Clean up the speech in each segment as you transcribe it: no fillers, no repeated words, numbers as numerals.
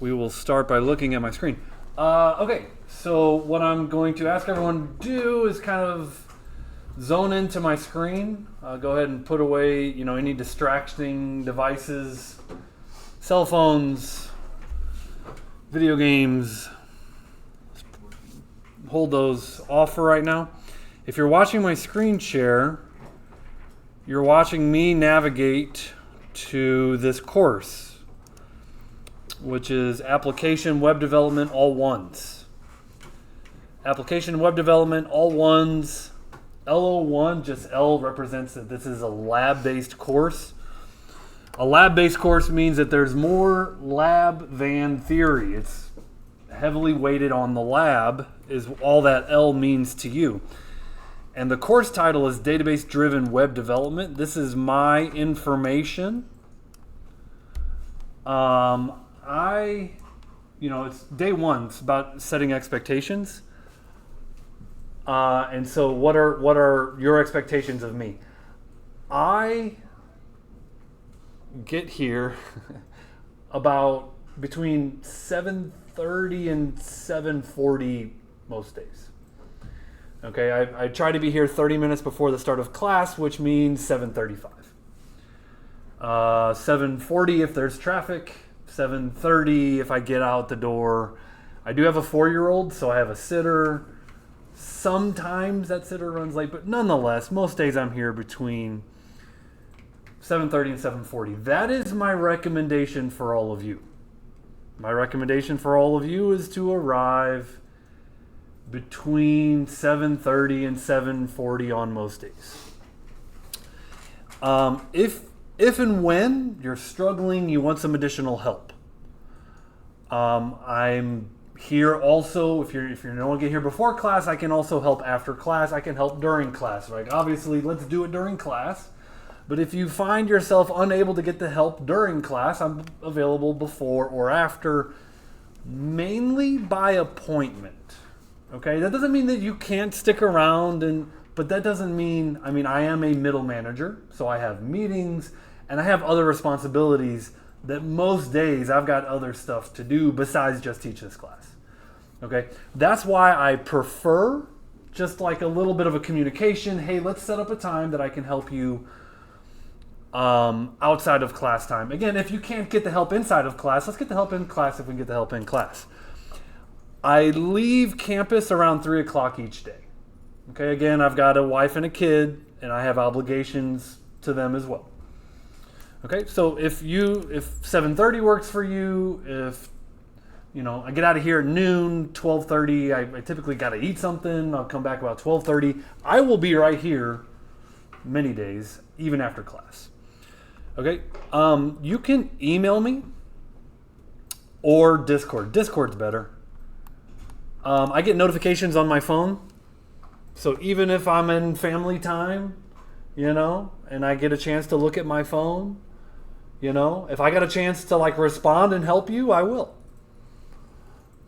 We will start by looking at my screen. Okay, so what I'm going to ask everyone to do is kind of zone into my screen. Go ahead and put away, any distracting devices, cell phones, video games. Hold those off for right now. If you're watching my screen share, you're watching me navigate to this course, which is Application Web Development All Ones. Application Web Development All Ones. LO1, just L represents that this is a lab-based course. A lab-based course means that there's more lab than theory. It's heavily weighted on the lab, is all that L means to you. And the course title is Database-Driven Web Development. This is my information. It's day one. It's about setting expectations. And so what are your expectations of me? I get here about between 7:30 and 7:40 most days. Okay, I try to be here 30 minutes before the start of class, which means 7:35. 7:40 if there's traffic, 7:30 if I get out the door. I do have a 4-year-old, so I have a sitter. Sometimes that sitter runs late, but nonetheless, most days I'm here between 7:30 and 7:40. That is my recommendation for all of you. My recommendation for all of you is to arrive between 7:30 and 7:40 on most days. If and when you're struggling, you want some additional help. I'm here also. If you don't want to get here before class, I can also help after class. I can help during class. Right? Obviously, let's do it during class. But if you find yourself unable to get the help during class, I'm available before or after, mainly by appointment. Okay, that doesn't mean that you can't stick around, but that doesn't mean, I am a middle manager, so I have meetings and I have other responsibilities that most days I've got other stuff to do besides just teach this class. Okay, that's why I prefer just like a little bit of a communication. Hey, let's set up a time that I can help you outside of class time. Again, if you can't get the help inside of class, let's get the help in class if we can get the help in class. I leave campus around 3 o'clock each day. Okay, again, I've got a wife and a kid, and I have obligations to them as well. Okay, so if 7:30 works for you, if I get out of here at noon, 12:30, I typically got to eat something. I'll come back about 12:30. I will be right here many days, even after class. Okay, you can email me or Discord. Discord's better. I get notifications on my phone. So even if I'm in family time, and I get a chance to look at my phone, if I got a chance to respond and help you, I will.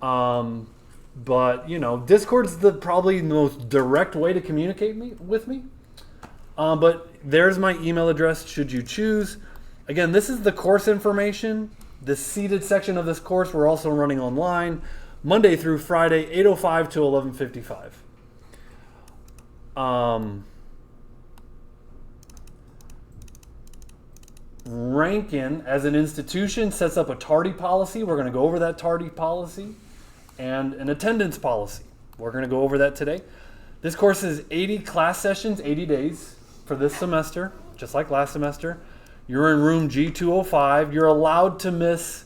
But Discord's probably the most direct way to communicate with me. But there's my email address should you choose. Again, this is the course information. The seated section of this course we're also running online Monday through Friday, 8:05 to 11:55. Rankin, as an institution, sets up a tardy policy. We're going to go over that tardy policy and an attendance policy. We're going to go over that today. This course is 80 class sessions, 80 days for this semester, just like last semester. You're in room G205. You're allowed to miss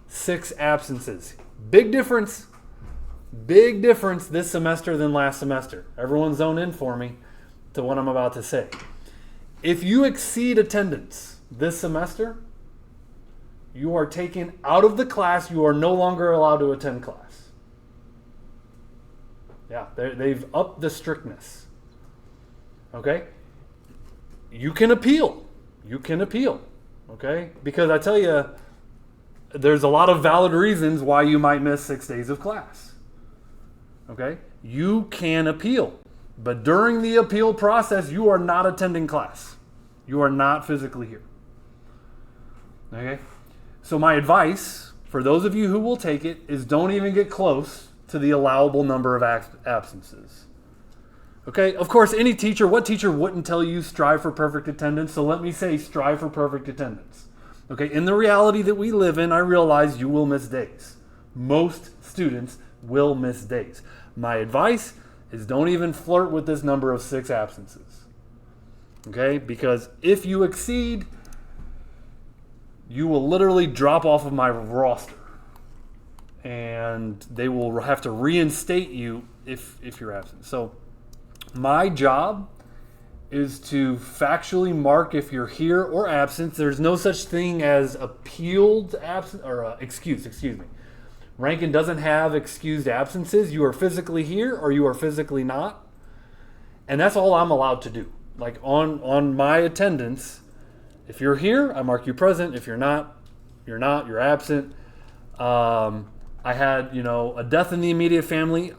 6 absences. Big difference this semester than last semester. Everyone zone in for me to what I'm about to say. If you exceed attendance this semester, you are taken out of the class. You are no longer allowed to attend class. Yeah, they've upped the strictness. Okay? You can appeal. Okay? Because I tell you, there's a lot of valid reasons why you might miss 6 days of class. Okay? You can appeal. But during the appeal process, you are not attending class. You are not physically here. Okay? So my advice for those of you who will take it, is don't even get close to the allowable number of absences. Okay, of course, what teacher wouldn't tell you strive for perfect attendance? So let me say strive for perfect attendance. Okay, in the reality that we live in, I realize you will miss days. Most students will miss days. My advice is don't even flirt with this number of 6 absences. Okay, because if you exceed, you will literally drop off of my roster. And they will have to reinstate you if you're absent. So my job is to factually mark if you're here or absent. There's no such thing as appealed absent or excuse me. Rankin doesn't have excused absences. You are physically here or you are physically not. And that's all I'm allowed to do. Like on my attendance, if you're here, I mark you present. If you're not, you're absent. I had, a death in the immediate family.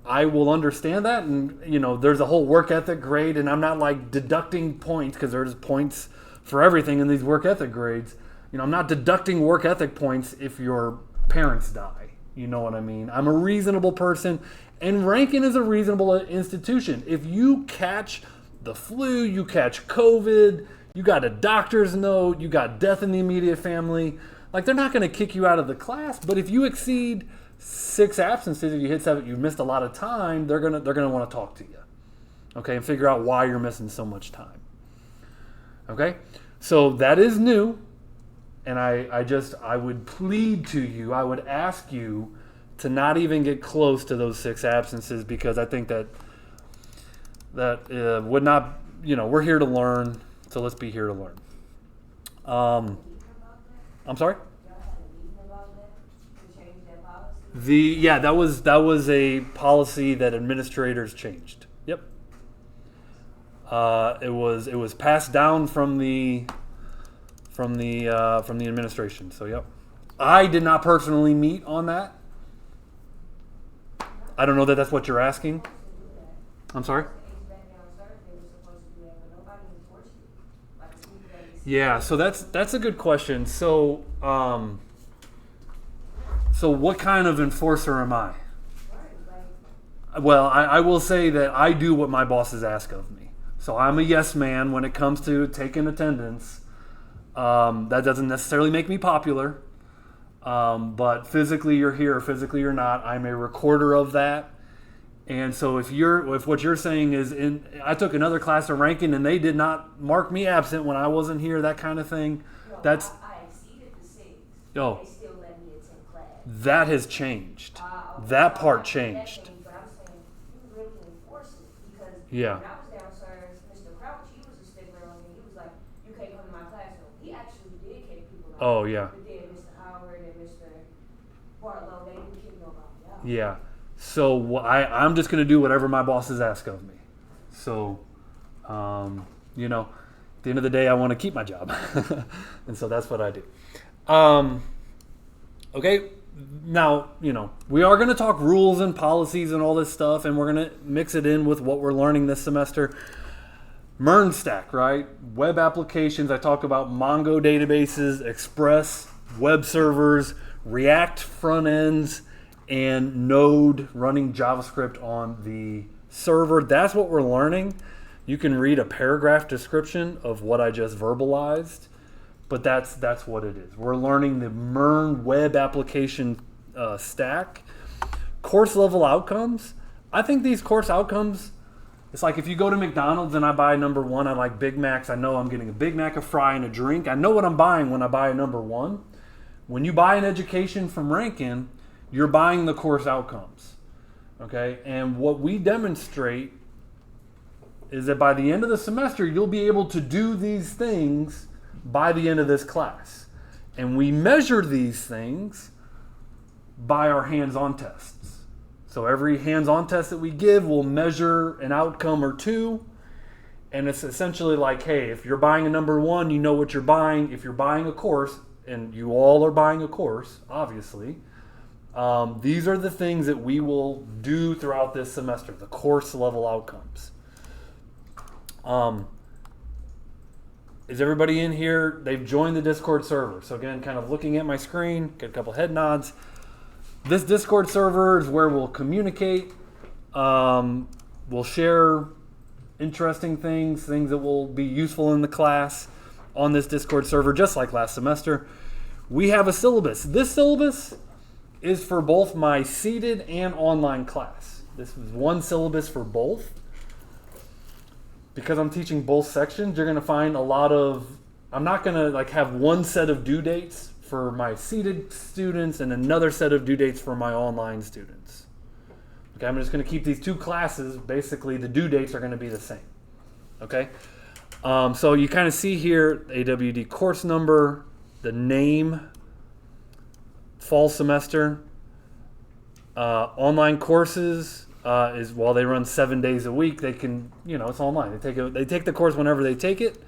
I will understand that, and there's a whole work ethic grade, and I'm not like deducting points because there's points for everything in these work ethic grades. I'm not deducting work ethic points if your parents die. You know what I mean? I'm a reasonable person, and Rankin is a reasonable institution. If you catch the flu, you catch COVID, you got a doctor's note, you got death in the immediate family, like they're not going to kick you out of the class. But if you exceed 6 absences, if you hit 7, you missed a lot of time, they're gonna want to talk to you, okay, and figure out why you're missing so much time. Okay, so that is new, and I would plead to you, I would ask you to not even get close to those 6 absences, because I think that would not, we're here to learn, so let's be here to learn. I'm sorry? That was a policy that administrators changed. Yep. It was passed down from the administration. So yep. I did not personally meet on that. I don't know that that's what you're asking. I'm sorry? Yeah, so that's a good question. So what kind of enforcer am I? Well, I will say that I do what my bosses ask of me. So I'm a yes man when it comes to taking attendance. That doesn't necessarily make me popular. But physically you're here or physically you're not, I'm a recorder of that. And so if what you're saying is I took another class of Rankin and they did not mark me absent when I wasn't here, that kind of thing. No, that's I exceeded the 6. Oh, they still let me attend class. That has changed. Okay. That part changed. But I'm saying you really can enforce it, because Yeah. when I was downstairs, Mr. Crouch, he was a stickler on me. He was like, "You can't come to my classroom." He actually did kick people out. Oh yeah. But then Mr. Howard and Mr. Bartlow, they didn't kick nobody out. Yeah. So I'm just going to do whatever my bosses ask of me. So, at the end of the day, I want to keep my job. And so that's what I do. Okay. Now, we are going to talk rules and policies and all this stuff, and we're going to mix it in with what we're learning this semester. MERN stack, right? Web applications. I talk about Mongo databases, Express, web servers, React front ends, and Node running JavaScript on the server. That's what we're learning. You can read a paragraph description of what I just verbalized, but that's what it is. We're learning the MERN web application stack. Course level outcomes. I think these course outcomes, it's like if you go to McDonald's and I buy number 1, I like Big Macs. I know I'm getting a Big Mac, a fry, and a drink. I know what I'm buying when I buy a number 1. When you buy an education from Rankin, you're buying the course outcomes, okay? And what we demonstrate is that by the end of the semester, you'll be able to do these things by the end of this class. And we measure these things by our hands-on tests. So every hands-on test that we give will measure an outcome or 2. And it's essentially like, hey, if you're buying a number 1, you know what you're buying. If you're buying a course, and you all are buying a course, obviously, these are the things that we will do throughout this semester, the course level outcomes. Is everybody in here? They've joined the Discord server. So again, kind of looking at my screen, get a couple head nods. This Discord server is where we'll communicate. We'll share interesting things that will be useful in the class on this Discord server, just like last semester. We have a syllabus. This syllabus is for both my seated and online class. This is one syllabus for both. Because I'm teaching both sections, you're going to find a lot of, I'm not going to like have one set of due dates for my seated students and another set of due dates for my online students. Okay, I'm just going to keep these two classes, basically the due dates are going to be the same. Okay, so you kind of see here, AWD course number, the name, fall semester, online courses, is while they run 7 days a week, they can, it's online. They take the course whenever they take it.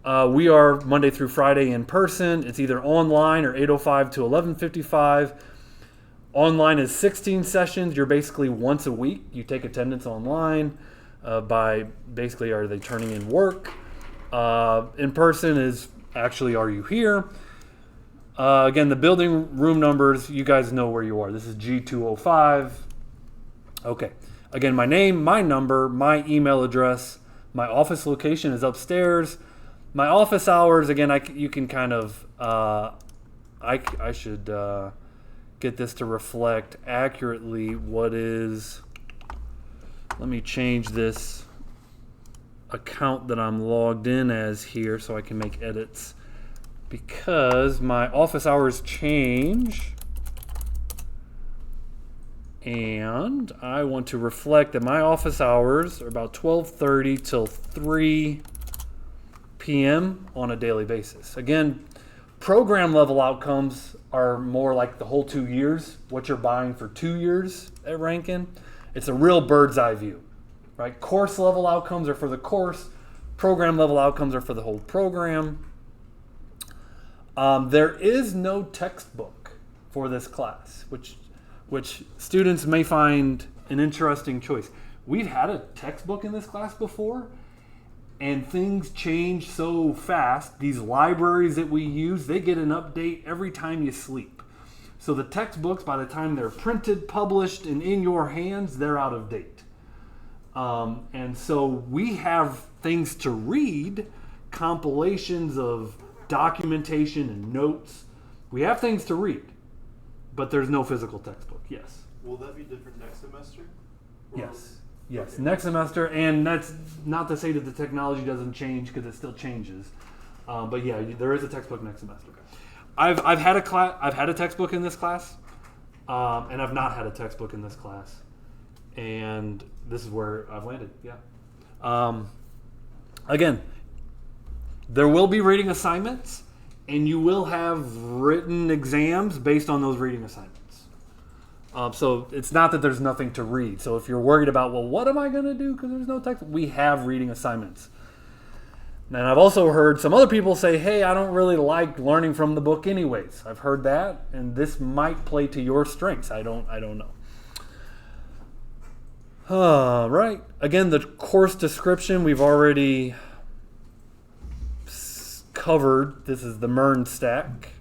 We are Monday through Friday in person. It's either online or 8:05 to 11:55. Online is 16 sessions. You're basically once a week. You take attendance online by basically, are they turning in work? In person is actually, are you here? Again, the building room numbers, you guys know where you are. This is G205. Okay. Again, my name, my number, my email address, my office location is upstairs. My office hours, again, you can kind of, I should get this to reflect accurately what is, let me change this account that I'm logged in as here so I can make edits, because my office hours change. And I want to reflect that my office hours are about 12:30 till 3 p.m. on a daily basis. Again, program level outcomes are more like the whole 2 years, what you're buying for 2 years at Rankin. It's a real bird's eye view, right? Course level outcomes are for the course. Program level outcomes are for the whole program. There is no textbook for this class, which students may find an interesting choice. We've had a textbook in this class before, and things change so fast. These libraries that we use, they get an update every time you sleep. So the textbooks, by the time they're printed, published, and in your hands, they're out of date. And so we have things to read, compilations of documentation and notes. We have things to read. But there's no physical textbook, yes. Will that be different next semester? Yes. Okay. Next semester, and that's not to say that the technology doesn't change, because it still changes. But yeah, there is a textbook next semester. I've had a textbook in this class, and I've not had a textbook in this class, and this is where I've landed. Yeah. Again, there will be reading assignments. And you will have written exams based on those reading assignments. So it's not that there's nothing to read. So if you're worried about, well, what am I going to do because there's no text? We have reading assignments. And I've also heard some other people say, hey, I don't really like learning from the book anyways. I've heard that, and this might play to your strengths. I don't know. Right. Again, the course description we've already covered. This is the MERN stack.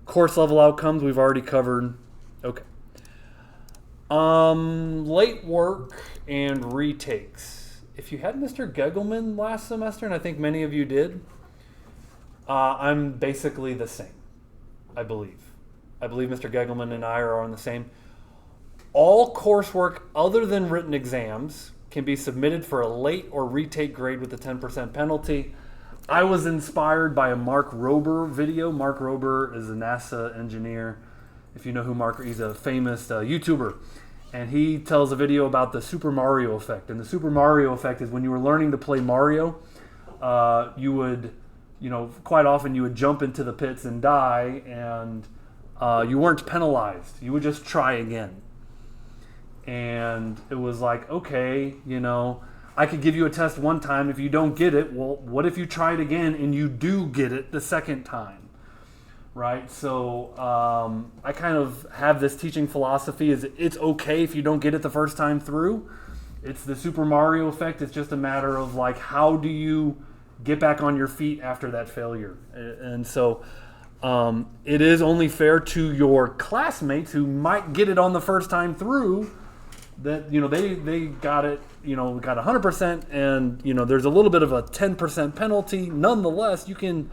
Course level outcomes we've already covered. Okay. Late work and retakes. If you had Mr. Gegelman last semester, and I think many of you did, I'm basically the same, I believe. I believe Mr. Gegelman and I are on the same. All coursework other than written exams can be submitted for a late or retake grade with a 10% penalty. I was inspired by a Mark Rober video. Mark Rober is a NASA engineer. If you know who he's a famous YouTuber. And he tells a video about the Super Mario effect. And the Super Mario effect is when you were learning to play Mario, you would, quite often you would jump into the pits and die, and you weren't penalized. You would just try again. And it was like, okay, I could give you a test one time. If you don't get it, well, what if you try it again and you do get it the second time, right? So I kind of have this teaching philosophy is it's okay if you don't get it the first time through. It's the Super Mario effect. It's just a matter of like, how do you get back on your feet after that failure. And so it is only fair to your classmates who might get it on the first time through that, they got it, got 100%, and, there's a little bit of a 10% penalty. Nonetheless, you can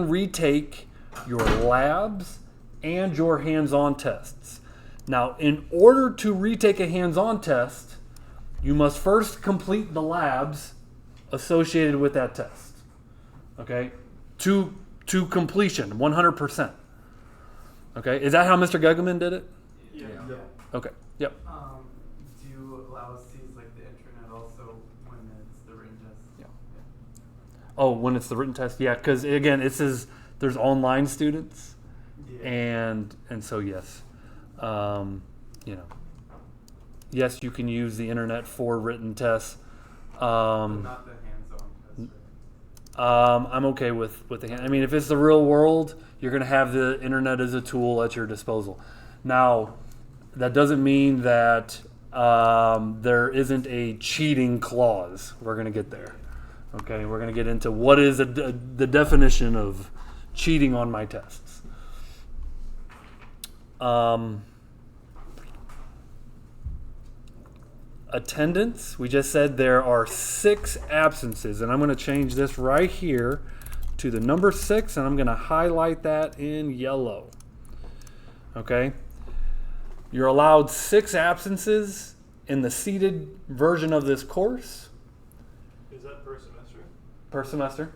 retake your labs and your hands-on tests. Now, in order to retake a hands-on test, you must first complete the labs associated with that test. Okay? To completion, 100%. Okay? Is that how Mr. Gegelman did it? Yeah. Okay. Yep. Do you allow us to use like the internet also when it's the written test? Yeah. Oh, when it's the written test? Yeah, because again, it says there's online students. Yeah. And so yes. Yes, you can use the internet for written tests. But not the hands-on test, right? I'm okay with the hand. I mean, if it's the real world, you're going to have the internet as a tool at your disposal. Now, that doesn't mean that there isn't a cheating clause. We're going to get there. Okay, we're going to get into what is the definition of cheating on my tests. Attendance, we just said there are 6 absences, and I'm going to change this right here to the number 6, and I'm going to highlight that in yellow. Okay? You're allowed 6 absences in the seated version of this course. Is that per semester? Per semester.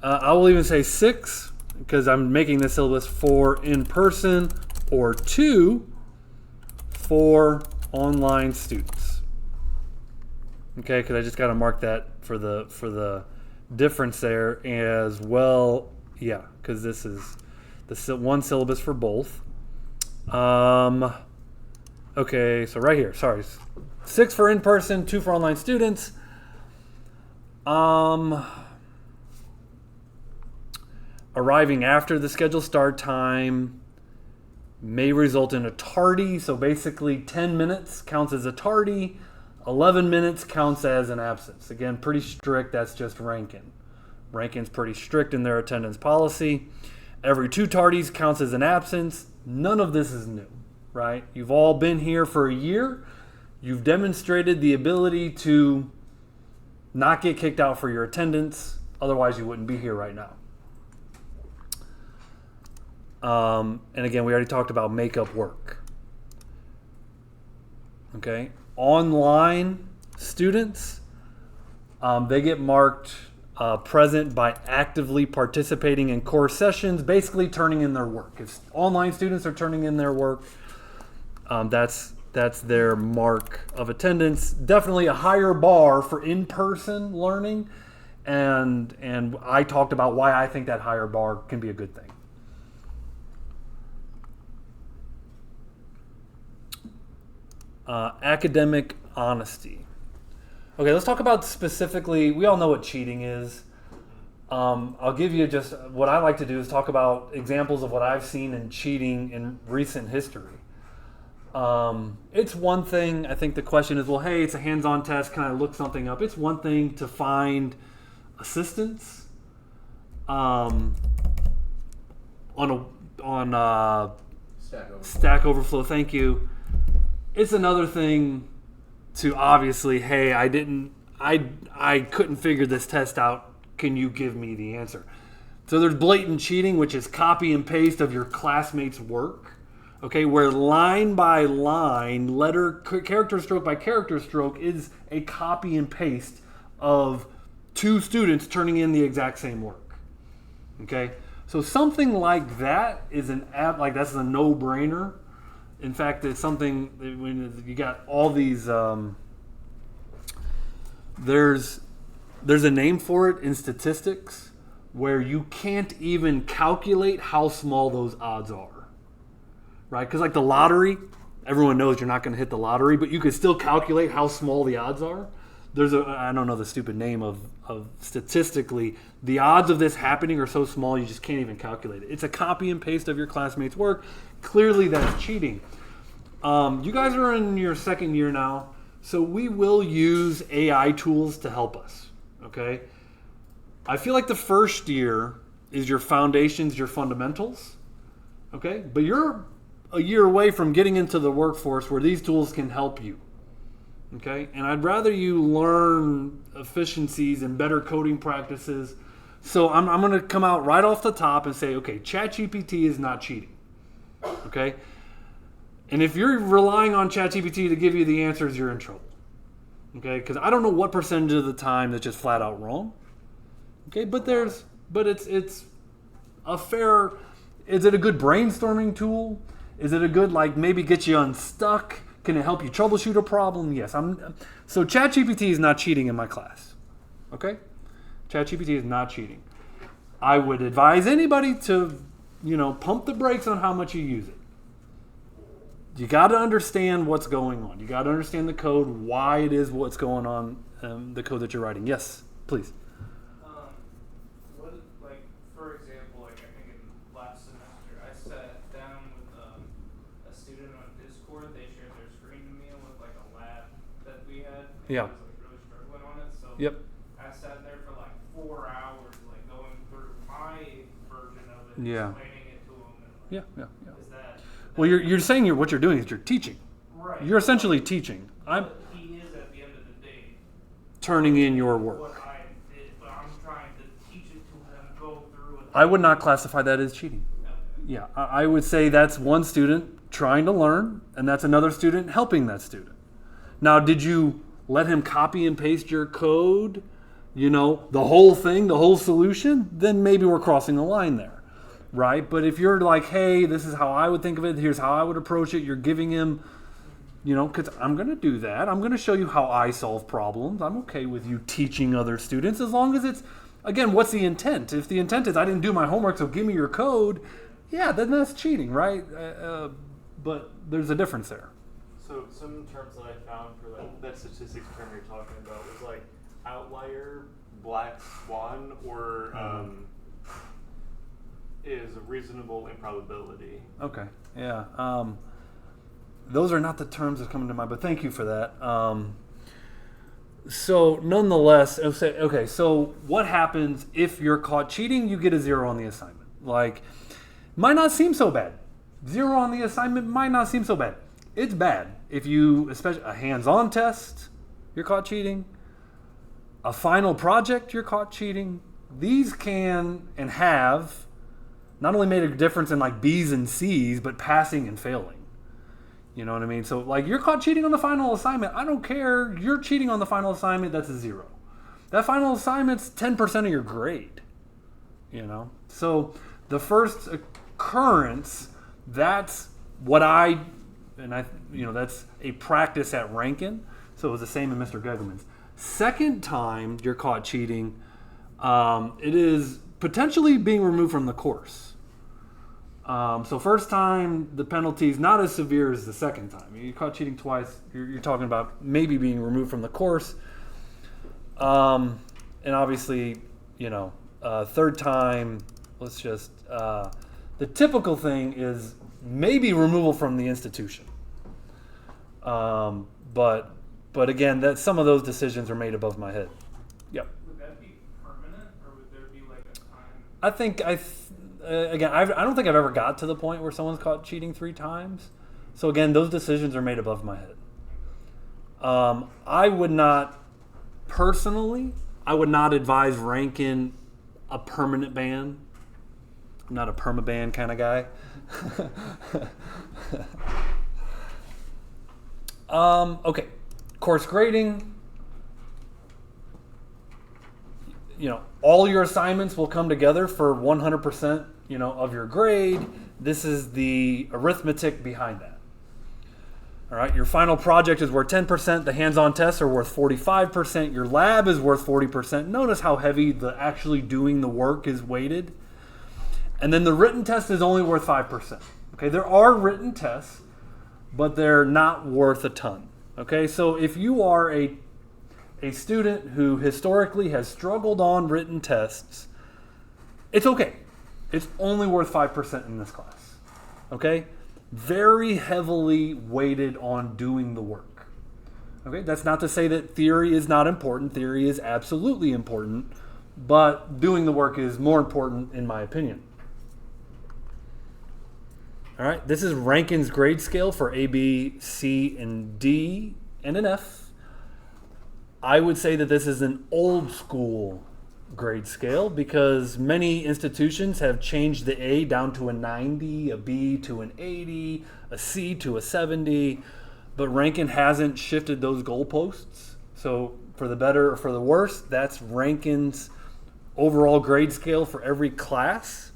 I will even say 6 because I'm making this syllabus for in-person, or 2 for online students. Okay, because I just got to mark that for the difference there as well. Yeah, because this is the one syllabus for both. Okay, so right here, sorry, 6 for in-person, 2 for online students. Arriving after the scheduled start time may result in a tardy, so basically 10 minutes counts as a tardy, 11 minutes counts as an absence. Again, pretty strict, that's just Rankin. Rankin's pretty strict in their attendance policy. Every 2 tardies counts as an absence. None of this is new, right? You've all been here for a year. You've demonstrated the ability to not get kicked out for your attendance. Otherwise, you wouldn't be here right now. And again, we already talked about makeup work. Okay, online students, they get marked present by actively participating in core sessions, basically turning in their work. If online students are turning in their work, that's their mark of attendance. Definitely a higher bar for in-person learning, and I talked about why I think that higher bar can be a good thing. Academic honesty. Okay, let's talk about specifically, we all know what cheating is. I'll give you just, what I like to do is talk about examples of what I've seen in cheating in recent history. It's one thing, I think the question is, well, hey, it's a hands-on test, can I look something up? It's one thing to find assistance on Stack Overflow, thank you. It's another thing to obviously, hey, I couldn't figure this test out. Can you give me the answer? So there's blatant cheating, which is copy and paste of your classmates' work. Okay, where line by line, character stroke by character stroke is a copy and paste of 2 students turning in the exact same work. Okay, so something like that is that's a no-brainer. In fact, it's something when you got all these. There's a name for it in statistics where you can't even calculate how small those odds are, right? Because like the lottery, everyone knows you're not going to hit the lottery, but you can still calculate how small the odds are. I don't know the stupid name of statistically, the odds of this happening are so small you just can't even calculate it. It's a copy and paste of your classmates' work. Clearly that's cheating. You guys are in your second year now, so we will use AI tools to help us. Okay? I feel like the first year is your foundations, your fundamentals. Okay? But you're a year away from getting into the workforce where these tools can help you. Okay? And I'd rather you learn efficiencies and better coding practices. So I'm going to come out right off the top and say, okay, ChatGPT is not cheating. Okay? And if you're relying on ChatGPT to give you the answers, you're in trouble. Okay? Because I don't know what percentage of the time that's just flat out wrong. Okay? But it's a fair. Is it a good brainstorming tool? Is it a good, like, maybe get you unstuck? Can it help you troubleshoot a problem? Yes. So ChatGPT is not cheating in my class. Okay? ChatGPT is not cheating. I would advise anybody to, pump the brakes on how much you use it. You got to understand what's going on. You got to understand the code, why it is what's going on, the code that you're writing. Yes, please. For example, I think in last semester, I sat down with a student on Discord. They shared their screen to me with like a lab that we had. Yeah. I was like really struggling on it. So Yep. I sat there for like 4 hours, like going through my version of it, Yeah. explaining it to them. And, Yeah. Is that Well, you're saying what you're doing is you're teaching. right? You're essentially teaching. I'm But he is at the end of the day turning in your what work. I did, but I'm trying to teach it to him, go through it. I would not classify that as cheating. Yeah, I would say that's one student trying to learn, and that's another student helping that student. Now, did you let him copy and paste your code, the whole thing, the whole solution? Then maybe we're crossing the line there, right? But if you're like, hey, this is how I would think of it, here's how I would approach it, you're giving him, because I'm going to do that. I'm going to show you how I solve problems. I'm okay with you teaching other students as long as it's, again, what's the intent? If the intent is I didn't do my homework, so give me your code, yeah, then that's cheating, right? But there's a difference there. So some terms that I found for that statistics term you're talking about was like outlier, black swan, or is a reasonable improbability. Okay, yeah. Those are not the terms that come into mind, but thank you for that. So nonetheless, okay, so what happens if you're caught cheating? You get a 0 on the assignment. Might not seem so bad. 0 on the assignment might not seem so bad. It's bad if you, especially a hands-on test, you're caught cheating. A final project, you're caught cheating. These can and have not only made a difference in like B's and C's, but passing and failing. You know what I mean? So like you're caught cheating on the final assignment. I don't care. You're cheating on the final assignment. That's a 0. That final assignment's 10% of your grade. So the first occurrence, that's what that's a practice at Rankin. So it was the same in Mr. Gegelman's. Second time you're caught cheating, it is potentially being removed from the course. So first time, the penalty is not as severe as the second time. You're caught cheating twice, you're talking about maybe being removed from the course. And obviously, third time, the typical thing is maybe removal from the institution. But again, that some of those decisions are made above my head. Yep. Would that be permanent, or would there be like a time? I think I don't think I've ever got to the point where someone's caught cheating 3 times. So again, those decisions are made above my head. I would not advise Rankin a permanent ban. I'm not a permaban kind of guy. Okay, course grading. All your assignments will come together for 100%, of your grade. This is the arithmetic behind that. All right, your final project is worth 10%. The hands-on tests are worth 45%. Your lab is worth 40%. Notice how heavy the actually doing the work is weighted. And then the written test is only worth 5%. Okay, there are written tests, but they're not worth a ton. Okay, so if you are a student who historically has struggled on written tests, it's okay. It's only worth 5% in this class. Okay? Very heavily weighted on doing the work. Okay, that's not to say that theory is not important. Theory is absolutely important, but doing the work is more important in my opinion. All right, this is Rankin's grade scale for A, B, C, and D, and an F. I would say that this is an old school grade scale because many institutions have changed the A down to a 90, a B to an 80, a C to a 70, but Rankin hasn't shifted those goalposts. So for the better or for the worse, that's Rankin's overall grade scale for every class.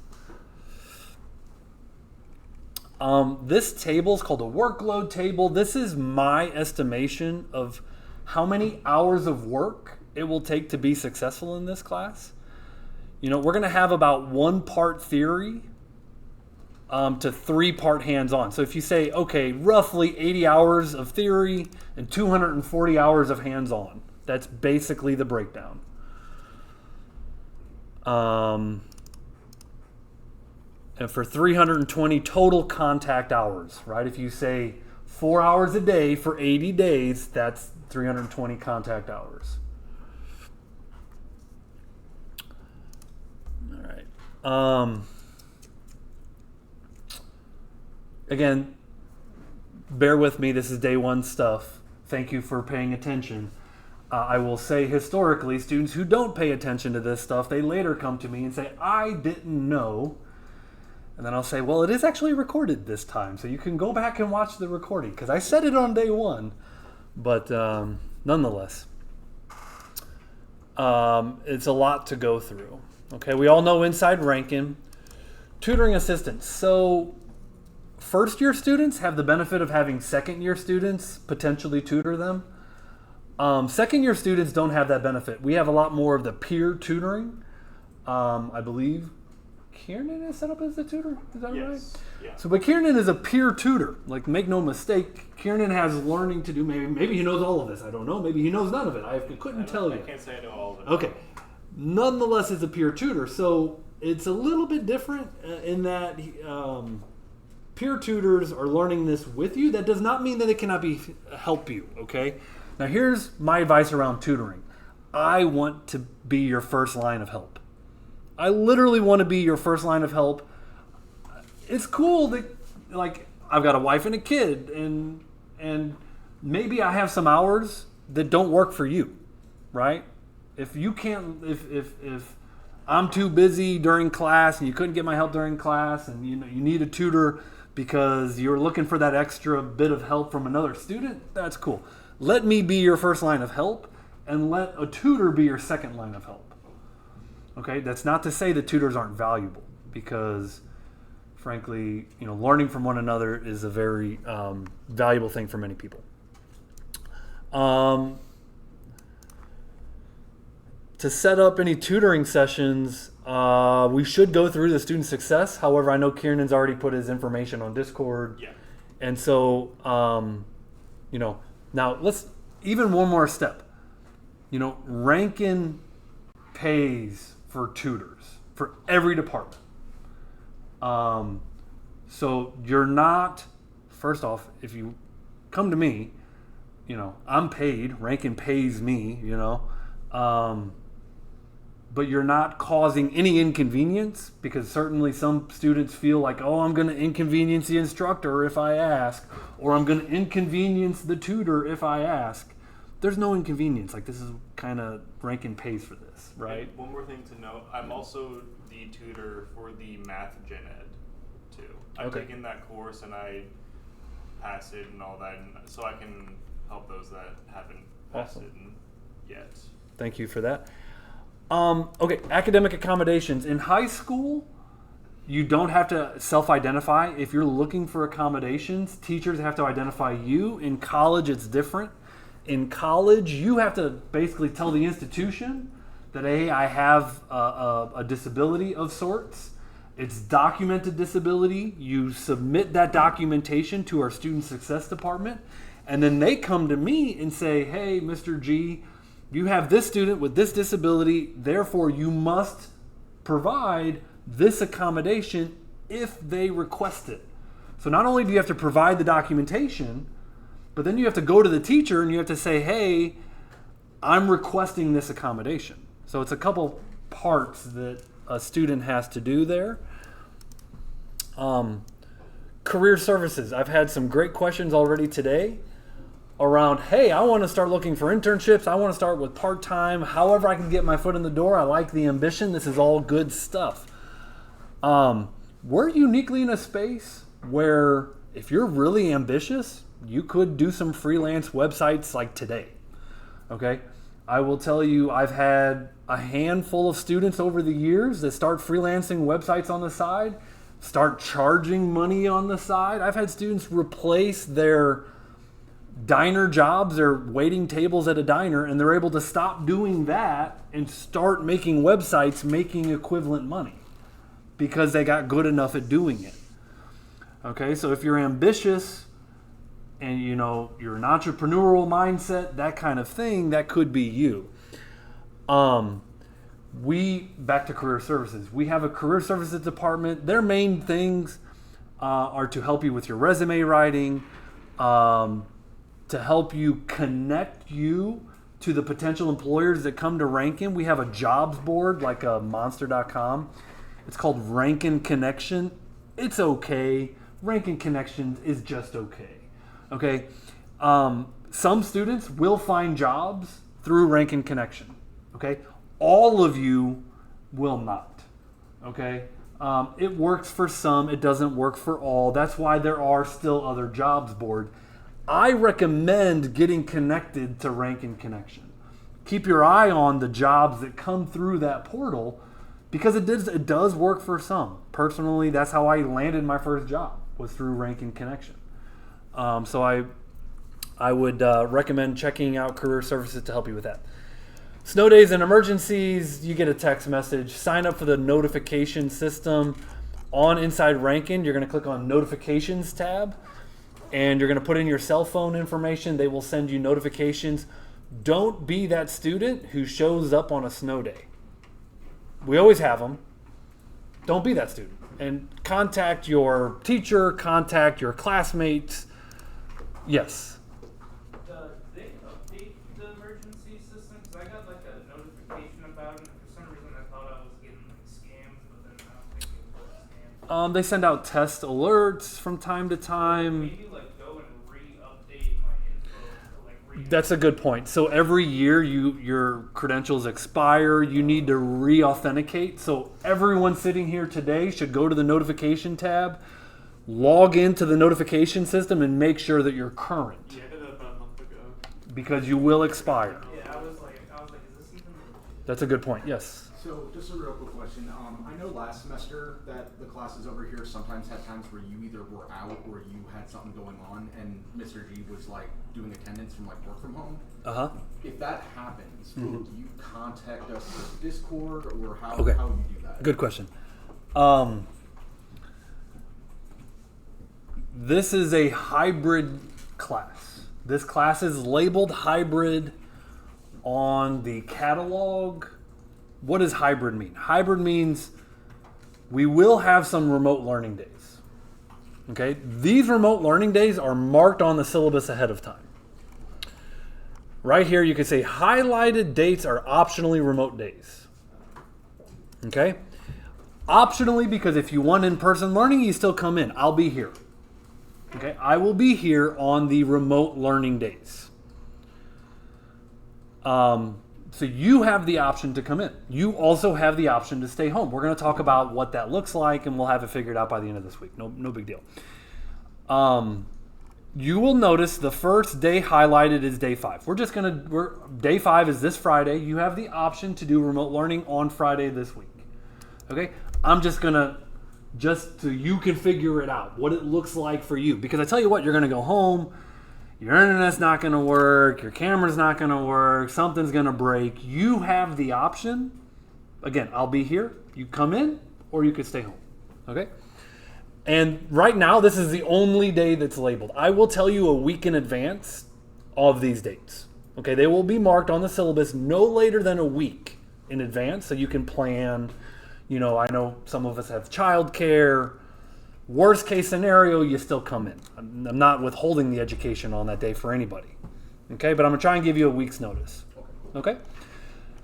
This table is called a workload table. This is my estimation of how many hours of work it will take to be successful in this class. You know, we're going to have about 1 part theory to 3 part hands-on. So if you say, okay, roughly 80 hours of theory and 240 hours of hands-on, that's basically the breakdown. And for 320 total contact hours, right? If you say 4 hours a day for 80 days, that's 320 contact hours. All right. Again, bear with me. This is day 1 stuff. Thank you for paying attention. I will say historically, students who don't pay attention to this stuff, they later come to me and say, I didn't know. And then I'll say, well, it is actually recorded this time, so you can go back and watch the recording, because I said it on day 1. But nonetheless, it's a lot to go through. Okay, we all know inside Rankin, tutoring assistants. So first-year students have the benefit of having second-year students potentially tutor them. Second-year students don't have that benefit. We have a lot more of the peer tutoring. I believe Kiernan is set up as the tutor. Is that right? Yeah. So, but Kiernan is a peer tutor. Like, make no mistake, Kiernan has learning to do. Maybe he knows all of this. I don't know. Maybe he knows none of it. I couldn't tell you. I can't say I know all of it. Okay. Nonetheless, it's a peer tutor. So it's a little bit different in that peer tutors are learning this with you. That does not mean that it cannot help you. Okay. Now, here's my advice around tutoring. I want to be your first line of help. I literally want to be your first line of help. It's cool that, like, I've got a wife and a kid, and maybe I have some hours that don't work for you, right? If you can't, if I'm too busy during class and you couldn't get my help during class, and you need a tutor because you're looking for that extra bit of help from another student, that's cool. Let me be your first line of help, and let a tutor be your second line of help. Okay, that's not to say that tutors aren't valuable, because frankly, learning from one another is a very valuable thing for many people. To set up any tutoring sessions, we should go through the student success. However, I know Kiernan's already put his information on Discord. Yeah. And so, now let's, even one more step. Rankin pays for tutors for every department. So you're not, first off, if you come to me, I'm paid, Rankin pays me, but you're not causing any inconvenience, because certainly some students feel like, oh, I'm going to inconvenience the instructor if I ask, or I'm going to inconvenience the tutor if I ask. There's no inconvenience. Like, this is kind of, Rankin pays for this, right? And one more thing to note, I'm also the tutor for the math gen ed too. I've taken that course and I passed it and all that, and so I can help those that haven't passed it yet. Thank you for that. Okay, academic accommodations. In high school, you don't have to self-identify. If you're looking for accommodations, teachers have to identify you. In college, it's different. In college, you have to basically tell the institution that, hey, I have a disability of sorts. It's documented disability. You submit that documentation to our student success department, and then they come to me and say, hey, Mr. G, you have this student with this disability, therefore you must provide this accommodation if they request it. So not only do you have to provide the documentation, But then you have to go to the teacher and you have to say, hey, I'm requesting this accommodation. So it's a couple parts that a student has to do there. Career services. I've had some great questions already today around, hey, I want to start looking for internships. I want to start with part-time. However I can get my foot in the door. I like the ambition. This is all good stuff. We're uniquely in a space where if you're really ambitious, you could do some freelance websites like today. Okay? I will tell you, I've had a handful of students over the years that start freelancing websites on the side, start charging money on the side. I've had students replace their diner jobs, they're waiting tables at a diner, and they're able to stop doing that and start making websites making equivalent money because they got good enough at doing it. Okay, so if you're ambitious and you're an entrepreneurial mindset, that kind of thing, that could be you. Back to career services. We have a career services department. Their main things are to help you with your resume writing, to help you connect you to the potential employers that come to Rankin. We have a jobs board like a monster.com. It's called Rankin Connection. It's okay. Rankin Connection is just okay. Okay. Some students will find jobs through Rankin Connection. Okay. All of you will not. Okay. It works for some. It doesn't work for all. That's why there are still other jobs boards. I recommend getting connected to Rankin Connection. Keep your eye on the jobs that come through that portal because it does work for some. Personally, that's how I landed my first job, was through Rankin Connection. So I would recommend checking out career services to help you with that. Snow days and emergencies, you get a text message. Sign up for the notification system on Inside Rankin. You're going to click on Notifications tab. And you're going to put in your cell phone information. They will send you notifications. Don't be that student who shows up on a snow day. We always have them. Don't be that student. And contact your teacher, contact your classmates. Yes. They update the emergency system? Because I got like a notification about it. And for some reason I thought I was getting like scammed, but then I don't think it was scammed. They send out test alerts from time to time. Maybe like go and re-update my info or like That's a good point. So every year your credentials expire. You need to re-authenticate. So everyone sitting here today should go to the notification tab, log into the notification system, and make sure that you're current. Yeah, I did that about a month ago. Because you will expire. Yeah, I was like, is this even? That's a good point. Yes. So just a real quick question. I know last semester that the classes over here sometimes had times where you either were out or you had something going on, and Mr. G was like doing attendance from like work from home. Uh-huh. If that happens, will you contact us through Discord or how Okay. how would you do that? Good question. This is a hybrid class. This class is labeled hybrid on the catalog. What does hybrid mean? Hybrid means we will have some remote learning days. Okay? These remote learning days are marked on the syllabus ahead of time. Right here you can say highlighted dates are optionally remote days. Okay? Optionally, because if you want in-person learning, you still come in. I'll be here. Okay? I will be here on the remote learning days. So you have the option to come in. You also have the option to stay home. We're going to talk about what that looks like, and we'll have it figured out by the end of this week. No big deal. You will notice the first day highlighted is day 5. Day 5 is this Friday. You have the option to do remote learning on Friday this week. Okay? I'm just so you can figure it out, what it looks like for you. Because I tell you what, you're going to go home. Your internet's not going to work. Your camera's not going to work. Something's going to break. You have the option. Again, I'll be here. You come in or you could stay home. Okay? And right now, this is the only day that's labeled. I will tell you a week in advance of these dates. Okay? They will be marked on the syllabus no later than a week in advance so you can plan. I know some of us have childcare. Worst case scenario, you still come in. I'm not withholding the education on that day for anybody. Okay, but I'm gonna try and give you a week's notice. Okay?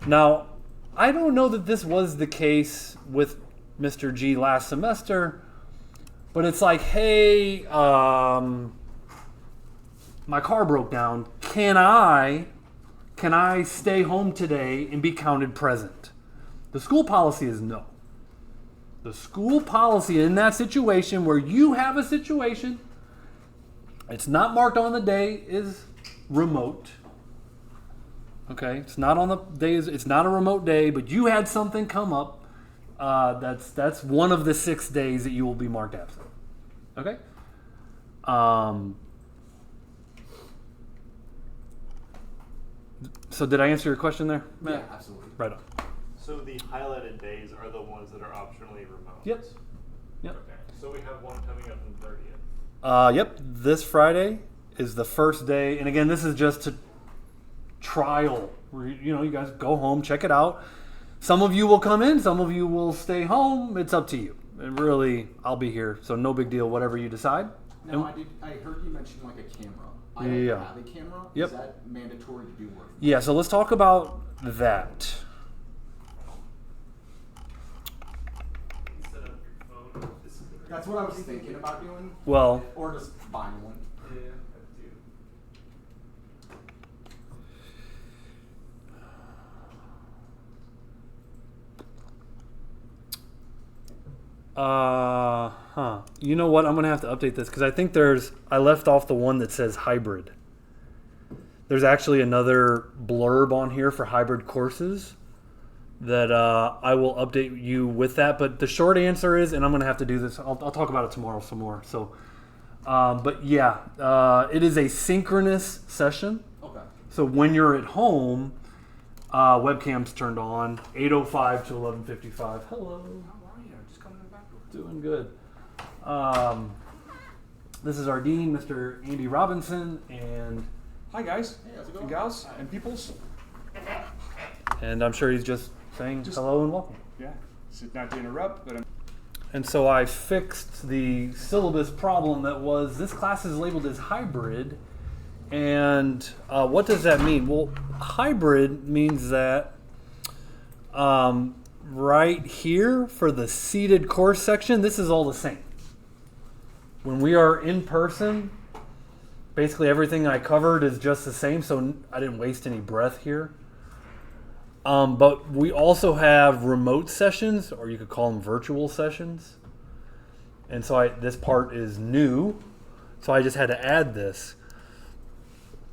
Now, I don't know that this was the case with Mr. G last semester, but it's like, hey, my car broke down. Can I stay home today and be counted present? The school policy is no. The school policy in that situation where you have a situation, it's not marked on the day, is remote. Okay, it's not on the days. It's not a remote day, but you had something come up. That's one of the 6 days that you will be marked absent. Okay. So did I answer your question there, Matt? Yeah, absolutely. Right on. So the highlighted days are the ones that are optionally remote. Yep. Yep. Okay. So we have one coming up on the 30th. Yep. This Friday is the first day, and again, this is just to trial. You guys go home, check it out. Some of you will come in, some of you will stay home. It's up to you. And really, I'll be here, so no big deal. Whatever you decide. Now, I heard you mention like a camera. I don't Yeah. have a camera. Yep. Is that mandatory to do work? Yeah. So let's talk about that. Set up your phone. That's what I was thinking about doing. Well, Or just buying one. Yeah, that too. You know what? I'm gonna have to update this because I think I left off the one that says hybrid. There's actually another blurb on here for hybrid courses that I will update you with that. But the short answer is, and I'm gonna have to do this. I'll talk about it tomorrow some more. So, but yeah, it is a synchronous session. Okay. So when you're at home, webcam's turned on, 8:05 to 11:55. Hello. How are you? Just coming in the back door. Doing good. This is our dean, Mr. Andy Robinson, and Hi guys, Hey, how's it and going? gals, and peoples. I'm sure he's just saying hello and welcome. Yeah, so not to interrupt, but And so I fixed the syllabus problem that was this class is labeled as hybrid. And what does that mean? Well, hybrid means that right here for the seated course section, this is all the same. When we are in person, basically everything I covered is just the same, so I didn't waste any breath here. But we also have remote sessions, or you could call them virtual sessions. And so this part is new, so I just had to add this.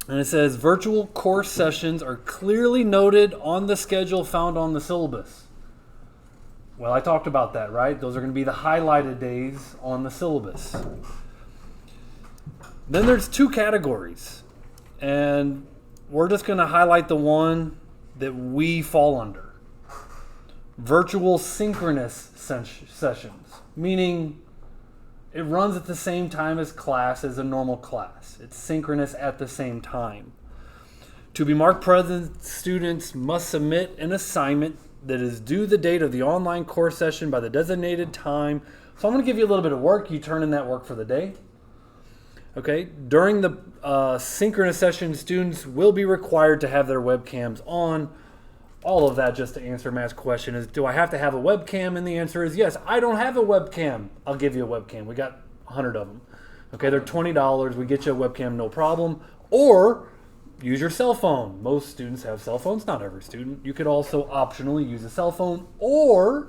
And it says virtual course sessions are clearly noted on the schedule found on the syllabus. Well, I talked about that, right? Those are going to be the highlighted days on the syllabus. Then there's two categories, and we're just going to highlight the one that we fall under. Virtual synchronous sessions, meaning it runs at the same time as class as a normal class. It's synchronous at the same time. To be marked present, students must submit an assignment that is due the date of the online course session by the designated time. So I'm going to give you a little bit of work. You turn in that work for the day. Okay. During the synchronous session, students will be required to have their webcams on. All of that just to answer Matt's question is, do I have to have a webcam? And the answer is yes. I don't have a webcam. I'll give you a webcam. We got 100 of them. Okay, they're $20. We get you a webcam, no problem. Or use your cell phone. Most students have cell phones. Not every student. You could also optionally use a cell phone. Or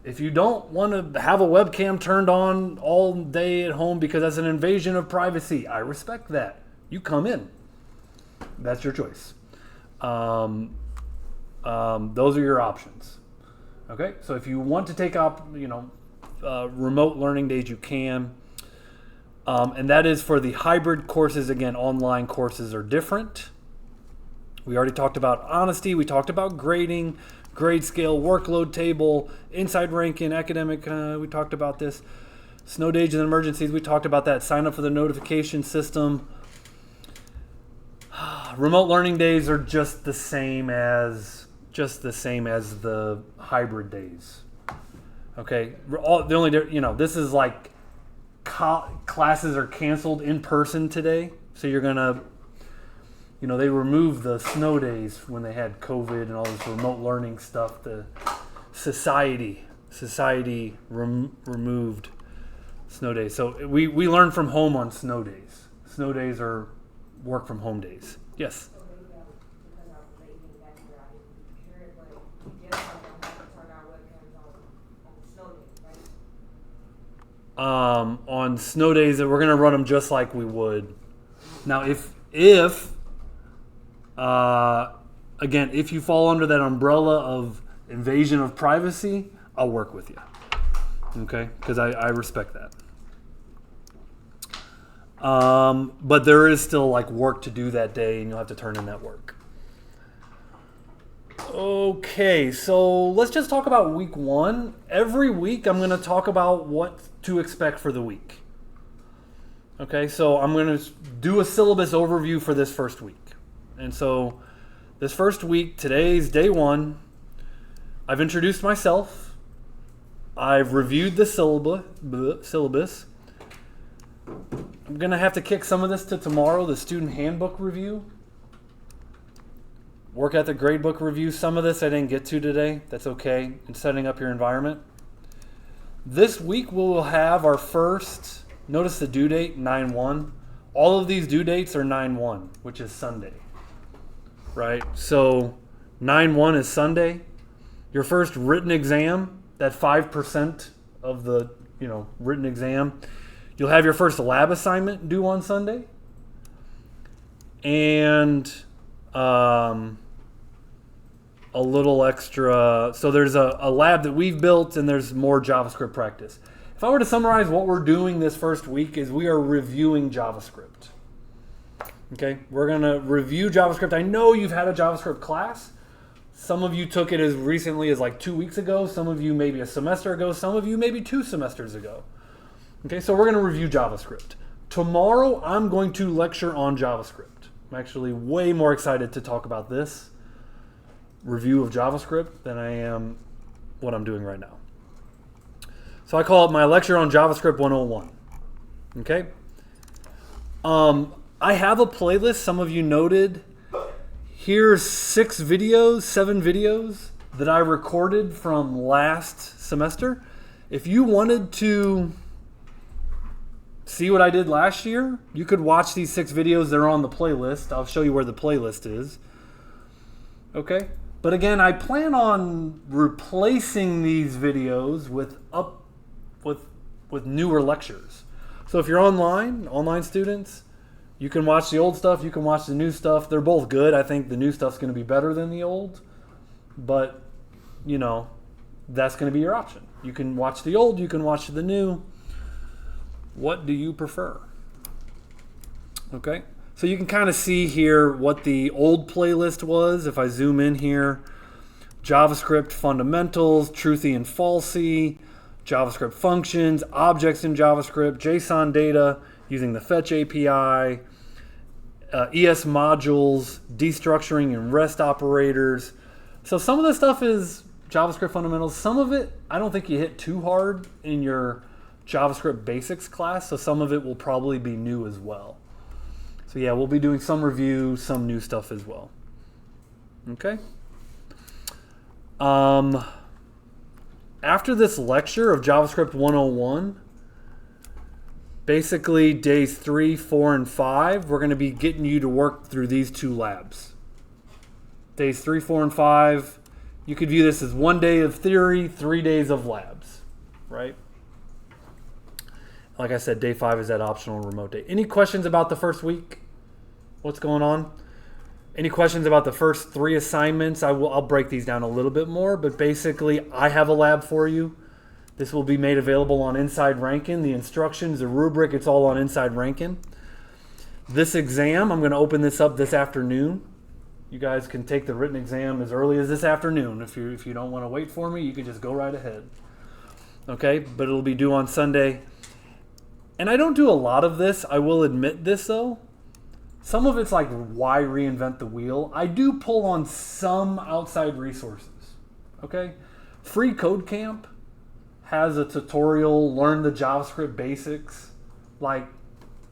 if you don't want to have a webcam turned on all day at home because that's an invasion of privacy, I respect that. You come in. That's your choice. Those are your options. Okay, so if you want to take up, remote learning days, you can. And that is for the hybrid courses. Again, online courses are different. We already talked about honesty. We talked about grading, grade scale, workload table, inside ranking, academic. We talked about this. Snow days and emergencies. We talked about that. Sign up for the notification system. Remote learning days are just the same as the hybrid days. Okay, this is like classes are canceled in person today. So you're going to, they removed the snow days when they had COVID and all this remote learning stuff. The society removed snow days. So we learn from home on snow days. Snow days are work from home days. Yes? So maybe that was because I was late getting back here, I didn't hear it, but we just have to turn our webcams on snow days, right? On snow days, that we're going to run them just like we would. Now, if again, if you fall under that umbrella of invasion of privacy, I'll work with you. Okay? Because I respect that. But there is still like work to do that day, and you'll have to turn in that work. Okay, so let's just talk about week 1. Every week I'm going to talk about what to expect for the week. Okay, so I'm going to do a syllabus overview for this first week. And so this first week, today's day 1, I've introduced myself. I've reviewed the syllabus. I'm going to have to kick some of this to tomorrow, the student handbook review. Work ethic gradebook review. Some of this I didn't get to today. That's okay. And setting up your environment. This week we will have our first, notice the due date, 9/1. All of these due dates are 9/1, which is Sunday. Right? So 9/1 is Sunday. Your first written exam, that 5% of the written exam, you'll have your first lab assignment due on Sunday. And a little extra. So there's a lab that we've built, and there's more JavaScript practice. If I were to summarize what we're doing this first week is we are reviewing JavaScript. Okay, we're going to review JavaScript. I know you've had a JavaScript class. Some of you took it as recently as like 2 weeks ago. Some of you maybe a semester ago. Some of you maybe 2 semesters ago. Okay, so we're going to review JavaScript. Tomorrow, I'm going to lecture on JavaScript. I'm actually way more excited to talk about this review of JavaScript than I am what I'm doing right now. So I call it my lecture on JavaScript 101. Okay? I have a playlist. Some of you noted. Here's 7 videos that I recorded from last semester. If you wanted to see what I did last year, you could watch these 6 videos. They're on the playlist. I'll show you where the playlist is. Okay? But again, I plan on replacing these videos with newer lectures. So if you're online students, you can watch the old stuff, you can watch the new stuff. They're both good. I think the new stuff's going to be better than the old. But, that's going to be your option. You can watch the old, you can watch the new. What do you prefer? Okay, so you can kind of see here what the old playlist was. If I zoom in here, JavaScript fundamentals, truthy and falsy, JavaScript functions, objects in JavaScript, JSON data using the fetch API, ES modules, destructuring and REST operators. So some of this stuff is JavaScript fundamentals. Some of it, I don't think you hit too hard in your JavaScript basics class, so some of it will probably be new as well. So yeah, we'll be doing some review, some new stuff as well. Okay. After this lecture of JavaScript 101, basically days 3, 4, and 5, we're going to be getting you to work through these 2 labs. Days 3, 4, and 5, you could view this as 1 day of theory, 3 days of labs, right? Like I said, day 5 is that optional remote day. Any questions about the first week? What's going on? Any questions about the first 3 assignments? I'll break these down a little bit more, but basically I have a lab for you. This will be made available on Inside Rankin. The instructions, the rubric, it's all on Inside Rankin. This exam, I'm going to open this up this afternoon. You guys can take the written exam as early as this afternoon. If you don't want to wait for me, you can just go right ahead. Okay, but it'll be due on Sunday. And I don't do a lot of this. I will admit this though. Some of it's like, why reinvent the wheel? I do pull on some outside resources. Okay, Free Code Camp has a tutorial, learn the JavaScript basics. Like,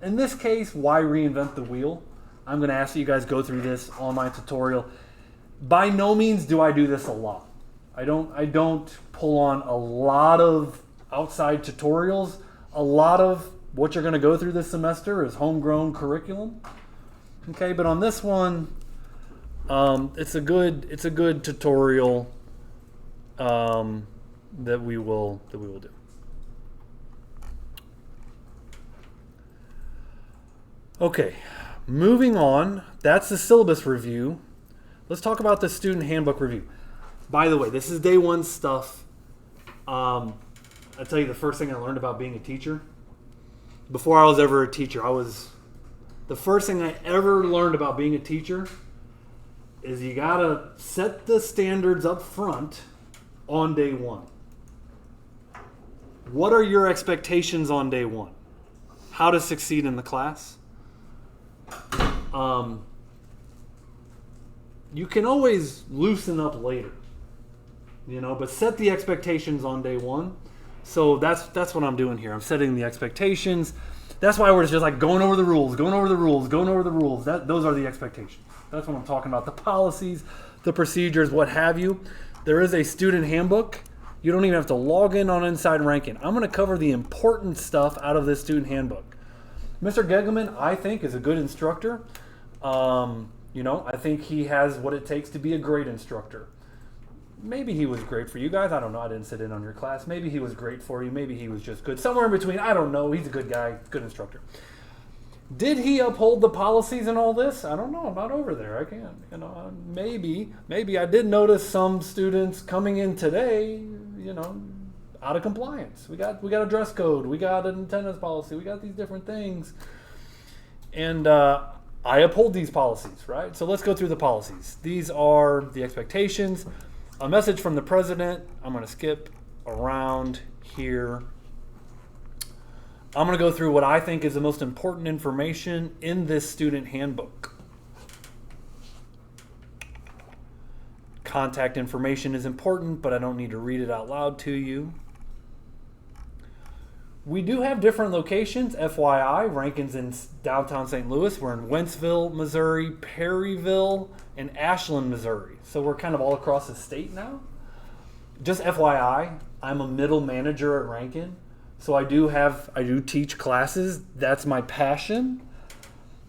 in this case, why reinvent the wheel? I'm going to ask you guys go through this online tutorial. By no means do I do this a lot. I don't pull on a lot of outside tutorials. A lot of what you're going to go through this semester is homegrown curriculum. Okay, but on this one, it's a good tutorial that we will do. Okay, moving on. That's the syllabus review. Let's talk about the student handbook review. By the way, this is day one stuff. I'll tell you the first thing I learned about being a teacher. Before I was ever a teacher, the first thing I ever learned about being a teacher is you gotta set the standards up front on day one. What are your expectations on day one? How to succeed in the class? You can always loosen up later, but set the expectations on day one. So that's what I'm doing here. I'm setting the expectations. That's why we're just like going over the rules. Those are the expectations. That's what I'm talking about. The policies, the procedures, what have you. There is a student handbook. You don't even have to log in on Inside Rankin. I'm going to cover the important stuff out of this student handbook. Mr. Gegelman, I think, is a good instructor. I think he has what it takes to be a great instructor. Maybe he was great for you guys. I don't know. I didn't sit in on your class. Maybe he was great for you. Maybe he was just good. Somewhere in between. I don't know. He's a good guy, good instructor. Did he uphold the policies and all this? I don't know. I'm not over there. I can't. Maybe I did notice some students coming in today, out of compliance. We got a dress code. We got an attendance policy. We got these different things. And I uphold these policies, right? So let's go through the policies. These are the expectations. A message from the president. I'm going to skip around here. I'm going to go through what I think is the most important information in this student handbook. Contact information is important, but I don't need to read it out loud to you. We do have different locations, FYI. Rankin's in downtown St. Louis. We're in Wentzville, Missouri, Perryville, and Ashland, Missouri. So we're kind of all across the state now. Just FYI, I'm a middle manager at Rankin. So I do teach classes. That's my passion.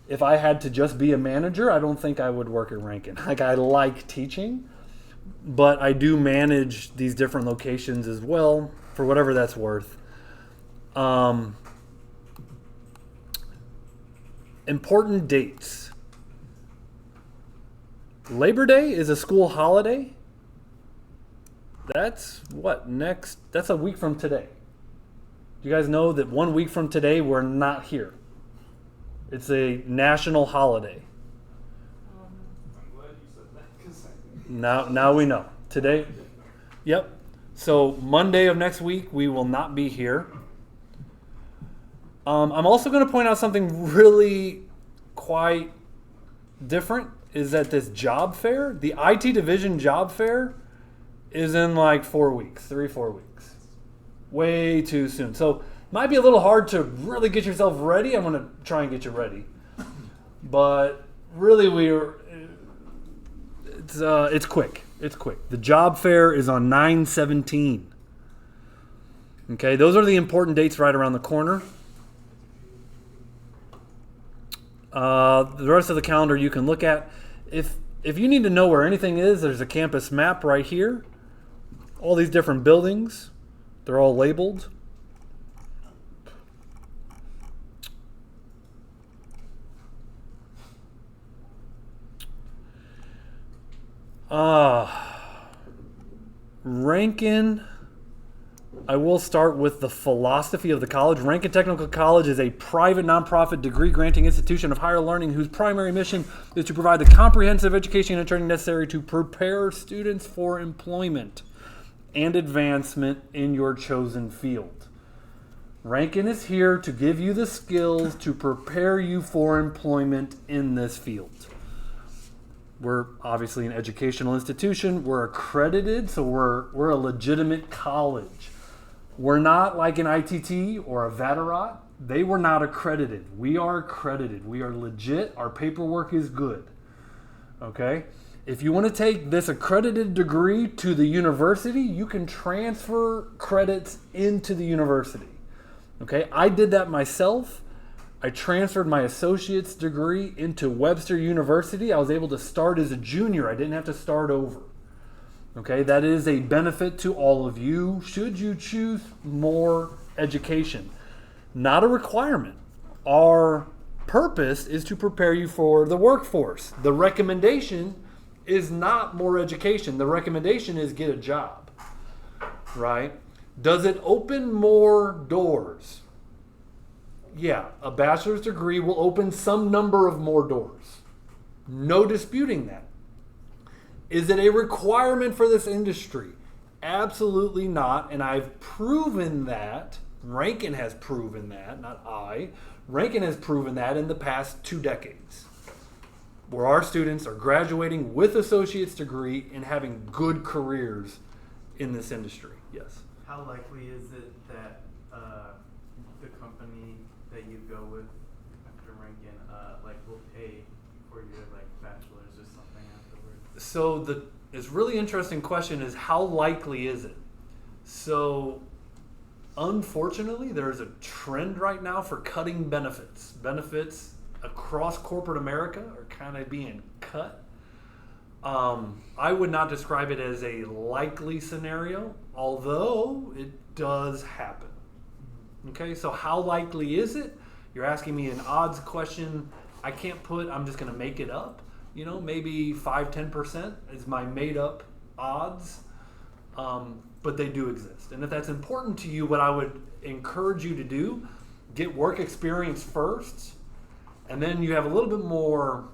If I had to just be a manager, I don't think I would work at Rankin. I like teaching, but I do manage these different locations as well for whatever that's worth. Important dates. Labor Day is a school holiday. That's that's a week from today. You guys know that 1 week from today we're not here. It's a national holiday. I'm glad you said that because Now we know. Today, yep. So Monday of next week we will not be here. I'm also going to point out something really quite different is that this job fair, the IT division job fair, is in like 4 weeks, 3-4 weeks. Way too soon. So might be a little hard to really get yourself ready. I'm going to try and get you ready. But really it's quick. It's quick. The job fair is on 9/17. Okay, those are the important dates right around the corner. The rest of the calendar you can look at. If you need to know where anything is, there's a campus map right here. All these different buildings, they're all labeled. Rankin, I will start with the philosophy of the college. Rankin Technical College is a private nonprofit degree granting institution of higher learning whose primary mission is to provide the comprehensive education and training necessary to prepare students for employment and advancement in your chosen field. Rankin is here to give you the skills to prepare you for employment in this field. We're obviously an educational institution. We're accredited, so we're a legitimate college. We're not like an ITT or a Vatterott. They were not accredited. We are accredited. We are legit. Our paperwork is good. Okay? If you want to take this accredited degree to the university, you can transfer credits into the university. Okay? I did that myself. I transferred my associate's degree into Webster University. I was able to start as a junior. I didn't have to start over. Okay? That is a benefit to all of you should you choose more education. Not a requirement. Our purpose is to prepare you for the workforce. The recommendation is not more education. The recommendation is get a job, right? Does it open more doors? Yeah, a bachelor's degree will open some number of more doors. No disputing that. Is it a requirement for this industry? Absolutely not, and I've proven that. Rankin has proven that, not I. Rankin has proven that in the past 2 decades, where our students are graduating with associate's degree and having good careers in this industry. Yes. How likely is it that the company that you go with after Rankin will pay for your bachelor's or something afterwards? So it's really interesting question is how likely is it? So unfortunately, there's a trend right now for cutting benefits. Benefits across corporate America are kind of being cut. I would not describe it as a likely scenario, although it does happen. Okay, so how likely is it? You're asking me an odds question. I can't I'm just going to make it up. Maybe 5-10% is my made up odds. But they do exist. And if that's important to you, what I would encourage you to do, get work experience first, and then you have a little bit more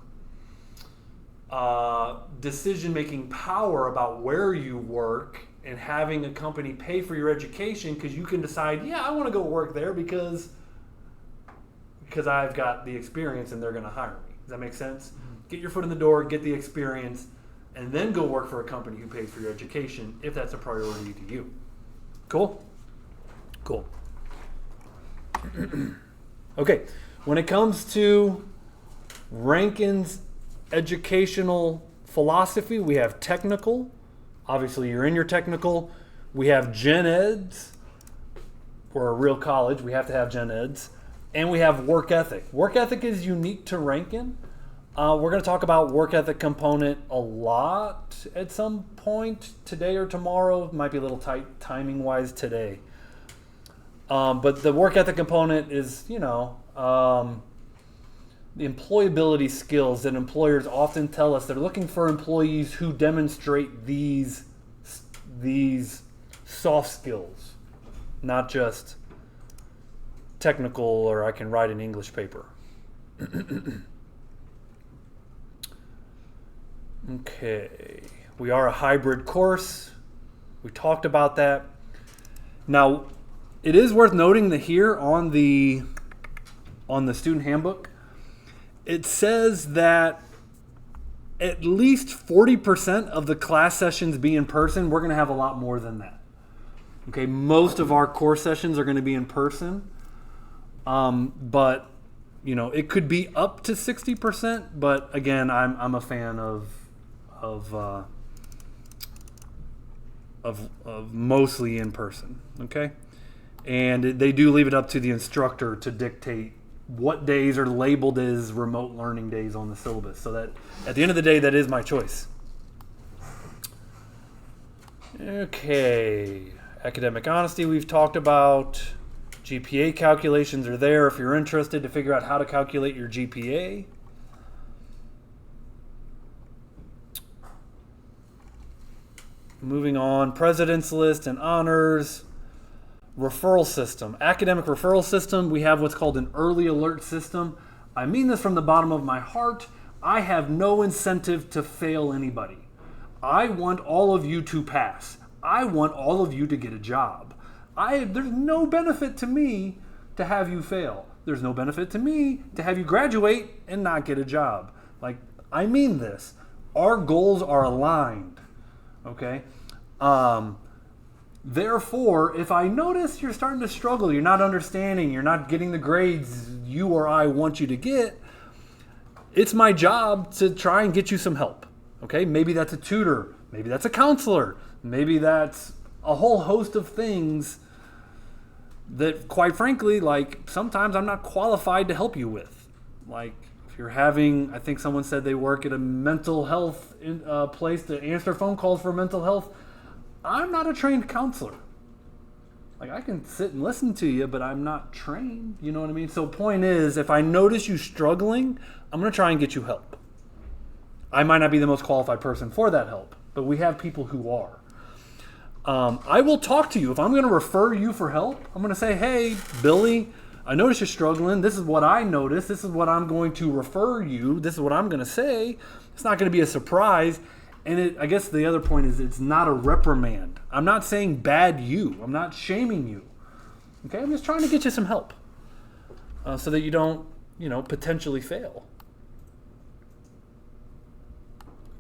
decision-making power about where you work and having a company pay for your education, because you can decide, yeah, I want to go work there because I've got the experience and they're going to hire me. Does that make sense? Mm-hmm. Get your foot in the door, get the experience, and then go work for a company who pays for your education if that's a priority to you. Cool? Cool. Okay, when it comes to Rankin's educational philosophy, we have technical. Obviously, you're in your technical. We have gen eds. We're a real college. We have to have gen eds. And we have work ethic. Work ethic is unique to Rankin. We're going to talk about work ethic component a lot at some point today or tomorrow. Might be a little tight timing-wise today. But the work ethic component is, the employability skills that employers often tell us they're looking for employees who demonstrate these soft skills, not just technical or I can write an English paper. Okay, we are a hybrid course. We talked about that. Now, it is worth noting that here on the student handbook, it says that at least 40% of the class sessions be in person. We're going to have a lot more than that. Okay, most of our course sessions are going to be in person, but it could be up to 60%. But again, I'm a fan of mostly in person, okay? And they do leave it up to the instructor to dictate what days are labeled as remote learning days on the syllabus, so that at the end of the day, that is my choice. Okay, academic honesty we've talked about. GPA calculations are there if you're interested to figure out how to calculate your GPA. Moving on, President's List and honors. Referral system. Academic referral system, we have what's called an early alert system. I mean this from the bottom of my heart. I have no incentive to fail anybody. I want all of you to pass. I want all of you to get a job. There's no benefit to me to have you fail. There's no benefit to me to have you graduate and not get a job. I mean this. Our goals are aligned. Okay? Therefore, if I notice you're starting to struggle, you're not understanding, you're not getting the grades you or I want you to get, it's my job to try and get you some help. Okay? Maybe that's a tutor, maybe that's a counselor, maybe that's a whole host of things that, quite frankly, like, sometimes I'm not qualified to help you with. Like, if you're having, I think someone said they work at a mental health place to answer phone calls for mental health. I'm not a trained counselor. Like, I can sit and listen to you, but I'm not trained. You know what I mean? So point is, if I notice you struggling, I'm going to try and get you help. I might not be the most qualified person for that help, but we have people who are. I will talk to you. If I'm going to refer you for help, I'm going to say, hey, Billy, I notice you're struggling. This is what I noticed. This is what I'm going to refer you. This is what I'm going to say. It's not going to be a surprise. And I guess the other point is, it's not a reprimand. I'm not saying bad you. I'm not shaming you. Okay, I'm just trying to get you some help so that you don't, potentially fail.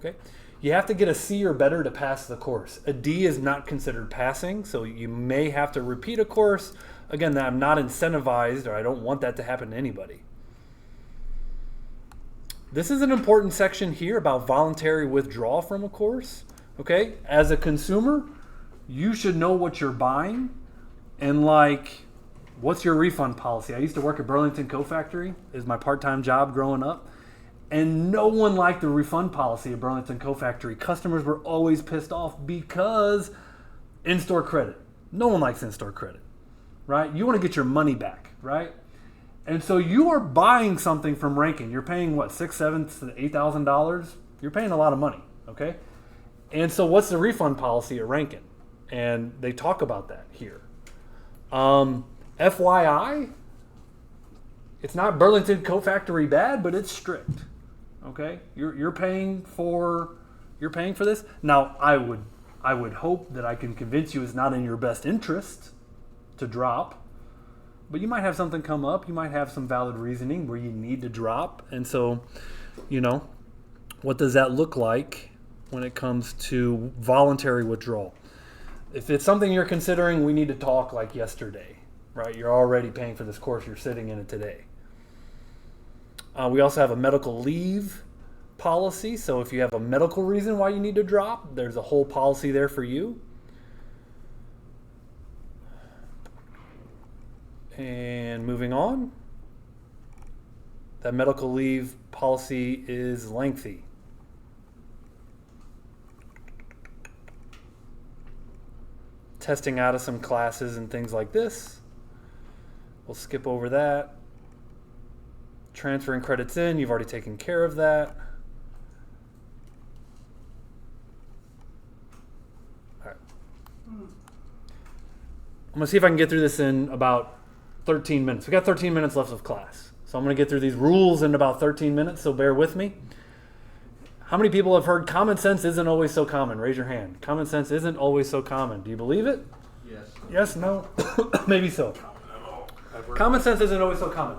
Okay, you have to get a C or better to pass the course. A D is not considered passing, so you may have to repeat a course. Again, I'm not incentivized, or I don't want that to happen to anybody. This is an important section here about voluntary withdrawal from a course. Okay, as a consumer, you should know what you're buying and what's your refund policy. I used to work at Burlington Coat Factory. It was my part-time job growing up. And no one liked the refund policy at Burlington Coat Factory. Customers were always pissed off because in-store credit. No one likes in-store credit, right? You want to get your money back, right? And so you are buying something from Rankin. You're paying what, $6,000 to $8,000? You're paying a lot of money, okay? And so what's the refund policy at Rankin? And they talk about that here. FYI, it's not Burlington Coat Factory bad, but it's strict. Okay, you're paying for this. Now, I would hope that I can convince you it's not in your best interest to drop, but you might have something come up. You might have some valid reasoning where you need to drop, and so, what does that look like when it comes to voluntary withdrawal? If it's something you're considering, we need to talk like yesterday, right? You're already paying for this course. You're sitting in it today. We also have a medical leave policy. So if you have a medical reason why you need to drop, there's a whole policy there for you. And moving on, that medical leave policy is lengthy. Testing out of some classes and things like this. We'll skip over that. Transferring credits in, you've already taken care of that. All right. I'm going to see if I can get through this in about 13 minutes. We got 13 minutes left of class. So I'm going to get through these rules in about 13 minutes, so bear with me. How many people have heard common sense isn't always so common? Raise your hand. Common sense isn't always so common. Do you believe it? Yes. Yes, no? Maybe so. Common sense isn't always so common.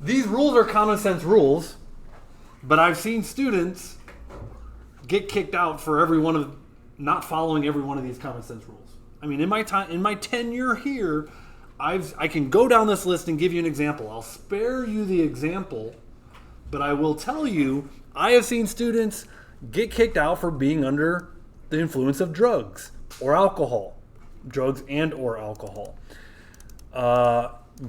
These rules are common sense rules, but I've seen students get kicked out for not following every one of these common sense rules. I mean, in my tenure here, I can go down this list and give you an example. I'll spare you the example, but I will tell you, I have seen students get kicked out for being under the influence of drugs or alcohol. Drugs and or alcohol.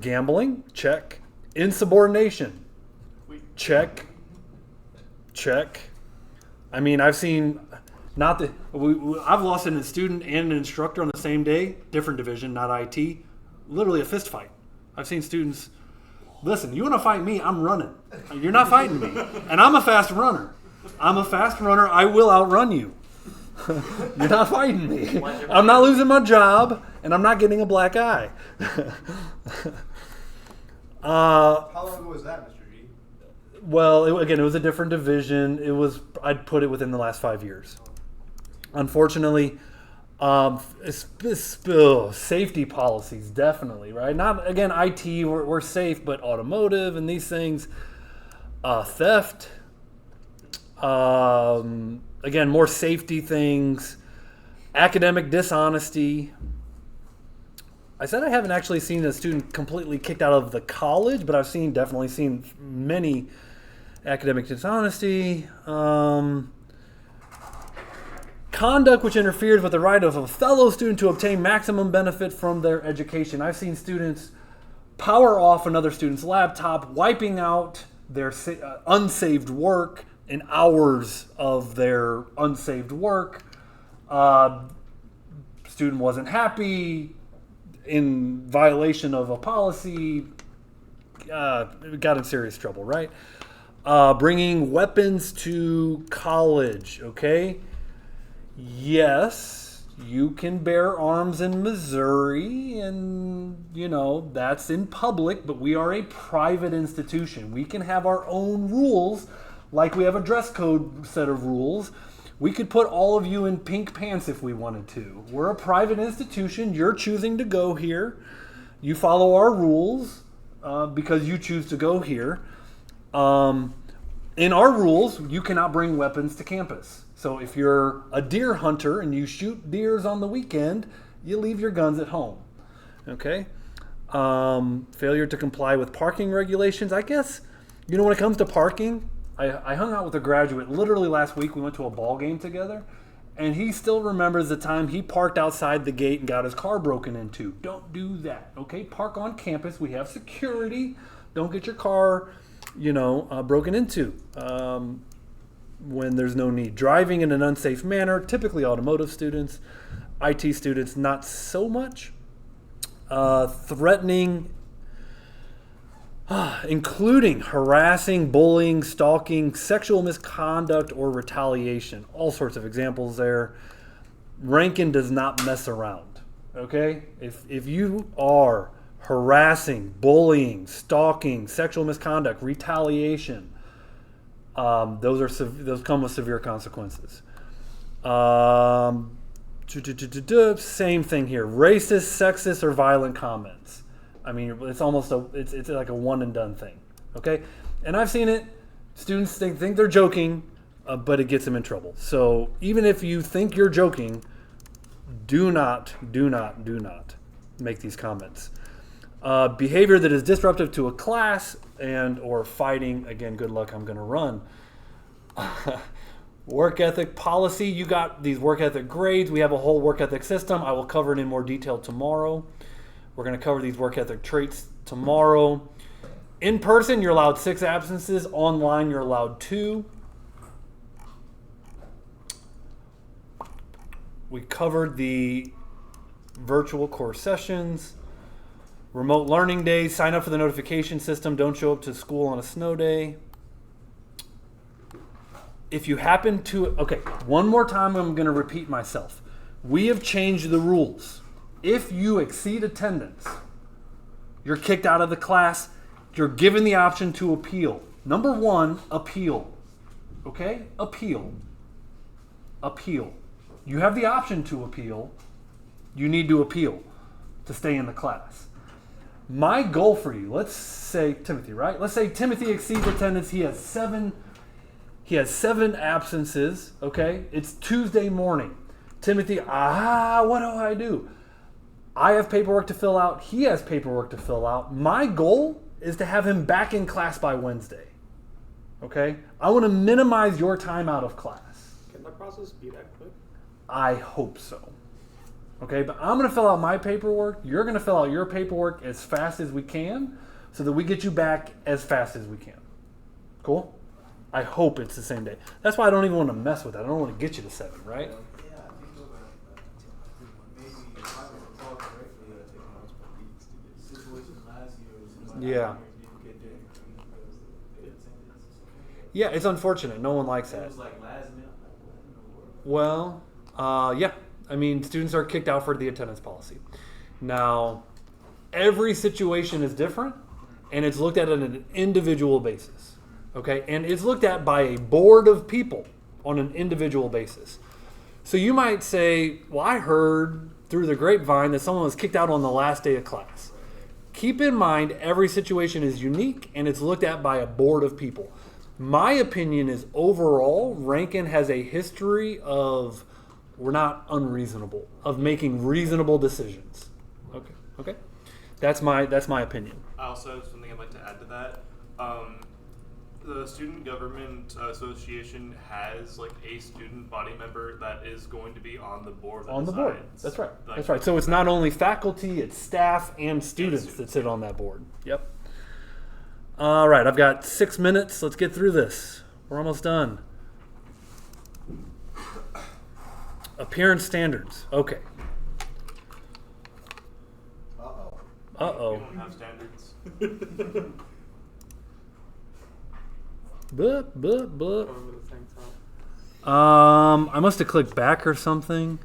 Gambling, check. Insubordination, check. I mean, I've seen, I've lost a student and an instructor on the same day, different division, not IT, literally a fist fight. I've seen students, listen, you want to fight me, I'm running. You're not fighting me. And I'm a fast runner. I will outrun you. You're not fighting me. I'm not losing my job, and I'm not getting a black eye. How long ago was that, Mr. G? Well, it was a different division. I'd put it within the last 5 years. Unfortunately, safety policies, definitely, right? Not, again, IT, we're safe, but automotive and these things, theft, again, more safety things, academic dishonesty, I said I haven't actually seen a student completely kicked out of the college, but I've definitely seen many academic dishonesty, conduct which interferes with the right of a fellow student to obtain maximum benefit from their education. I've seen students power off another student's laptop, wiping out their unsaved work and hours of their unsaved work. Student wasn't happy, in violation of a policy, got in serious trouble, right? Bringing weapons to college, okay? Yes, you can bear arms in Missouri, and, you know, that's in public, but we are a private institution. We can have our own rules, like we have a dress code set of rules. We could put all of you in pink pants if we wanted to. We're a private institution. You're choosing to go here. You follow our rules because you choose to go here. In our rules, you cannot bring weapons to campus. So if you're a deer hunter and you shoot deers on the weekend, you leave your guns at home. Okay? Failure to comply with parking regulations. I guess, you know, when it comes to parking, I hung out with a graduate literally last week. We went to a ball game together, and he still remembers the time he parked outside the gate and got his car broken into. Don't do that, okay? Park on campus. We have security. Don't get your car, you know, broken into when there's no need. Driving in an unsafe manner, typically automotive students. IT students, not so much. Threatening, including harassing, bullying, stalking, sexual misconduct, or retaliation. All sorts of examples there. Rankin does not mess around, okay? If you are harassing, bullying, stalking, sexual misconduct, retaliation, those come with severe consequences. Same thing here. Racist, sexist, or violent comments. I mean, it's almost it's like a one and done thing, okay? And I've seen it. Students think they're joking, but it gets them in trouble. So even if you think you're joking, do not make these comments. Behavior that is disruptive to a class and or fighting. Again, good luck. I'm going to run. Work ethic policy. You got these work ethic grades. We have a whole work ethic system. I will cover it in more detail tomorrow. We're going to cover these work ethic traits tomorrow. In person, you're allowed 6 absences. Online, you're allowed 2. We covered the virtual course sessions. Remote learning days. Sign up for the notification system. Don't show up to school on a snow day. If you happen to... Okay, one more time I'm going to repeat myself. We have changed the rules. If you exceed attendance, you're kicked out of the class. You're given the option to appeal. Number 1, appeal. Okay? Appeal. Appeal. You have the option to appeal. You need to appeal to stay in the class. My goal for you, let's say Timothy, right? Let's say Timothy exceeds attendance. He has 7 absences, okay? It's Tuesday morning. Timothy, what do I do? I have paperwork to fill out. He has paperwork to fill out. My goal is to have him back in class by Wednesday. Okay? I want to minimize your time out of class. Can that process be that quick? I hope so. Okay, but I'm going to fill out my paperwork. You're going to fill out your paperwork as fast as we can so that we get you back as fast as we can. Cool? I hope it's the same day. That's why I don't even want to mess with that. I don't want to get you to 7, right? Yeah. Yeah, it's unfortunate. No one likes that. Well, yeah. I mean, students are kicked out for the attendance policy. Now, every situation is different, and it's looked at on an individual basis. Okay? And it's looked at by a board of people on an individual basis. So you might say, well, I heard through the grapevine that someone was kicked out on the last day of class. Keep in mind, every situation is unique, and it's looked at by a board of people. My opinion is overall, Rankin has a history of, we're not unreasonable, of making reasonable decisions. Okay. Okay, that's my opinion. I also have something I'd like to add to that. The Student Government Association has like a student body member that is going to be on the board. On the board. decides, That's right. like, That's right. So it's not only faculty, it's staff and students that sit on that board. Yep. All right, I've got 6 minutes. Let's get through this. We're almost done. Appearance standards. Okay. Uh-oh. We Uh-oh. don't have standards. Buh, buh, buh. Over the tank top. I must have clicked back or something.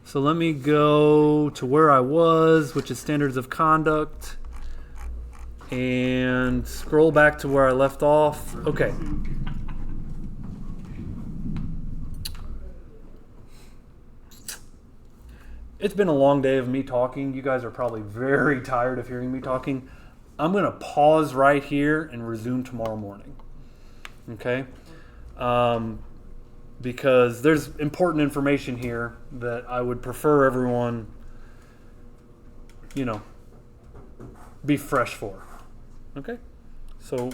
So let me go to where I was, which is standards of conduct, and scroll back to where I left off. Okay. It's been a long day of me talking. You guys are probably very tired of hearing me talking. I'm going to pause right here and resume tomorrow morning. Okay? Because there's important information here that I would prefer everyone, be fresh for. Okay? So